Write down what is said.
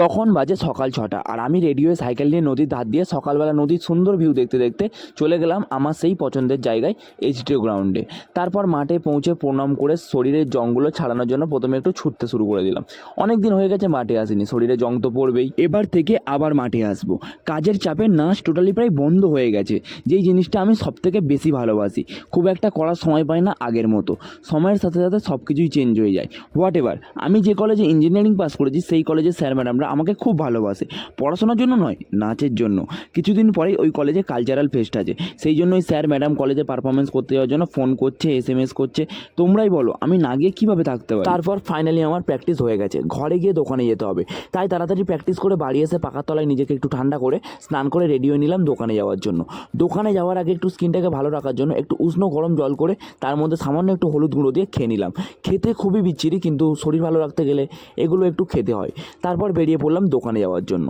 তখন বাজে সকাল 6টা আর আমি রেডি হয়ে সাইকেল নিয়ে নদীর ধার দিয়ে সকালবেলা নদীর সুন্দর ভিউ দেখতে দেখতে চলে গেলাম আমার সেই পছন্দের জায়গায় এইচডিও গ্রাউন্ডে। তারপর মাঠে পৌঁছে প্রণাম করে শরীরের জংগুলো ছাড়ানোর জন্য প্রথমে একটু ছুটতে শুরু করে দিলাম। অনেক দিন হয়ে গেছে মাঠে আসিনি, শরীরে জং তো পড়বেই। এবার থেকে আবার মাঠে আসবো। কাজের চাপে নাচ টোটালি প্রায় বন্ধ হয়ে গেছে, যেই জিনিসটা আমি সবথেকে বেশি ভালোবাসি। খুব একটা করার সময় পাই না আগের মতো, সময়ের সাথে সাথে সব কিছুই চেঞ্জ হয়ে যায়। হোয়াট এভার, আমি যে কলেজে ইঞ্জিনিয়ারিং পাস করেছি সেই কলেজের স্যার ম্যাডামরা আমাকে খুব ভালোবাসে, পড়াশোনার জন্য নয়, নাচের জন্য। কিছুদিন পরেই ওই কলেজে কালচারাল ফেস্ট আছে, সেই জন্যই স্যার ম্যাডাম কলেজে পারফরমেন্স করতে যাওয়ার জন্য ফোন করছে, SMS করছে। তোমরাই বলো আমি না গিয়ে কীভাবে থাকতে পারি। তারপর ফাইনালি আমার প্র্যাকটিস হয়ে গেছে, ঘরে গিয়ে দোকানে যেতে হবে। তাই তাড়াতাড়ি প্র্যাকটিস করে বাড়ি এসে পাকার তলায় নিজেকে একটু ঠান্ডা করে স্নান করে রেডি হয়ে নিলাম দোকানে যাওয়ার জন্য। দোকানে যাওয়ার আগে একটু স্কিনটাকে ভালো রাখার জন্য একটু উষ্ণ গরম জল করে তার মধ্যে সামান্য একটু হলুদ গুঁড়ো দিয়ে খেয়ে নিলাম। খেতে খুবই বিচ্ছিরি, কিন্তু শরীর ভালো রাখতে গেলে এগুলো একটু খেতে হয়। তারপর বেরিয়ে পড়লাম দোকানে যাওয়ার জন্য।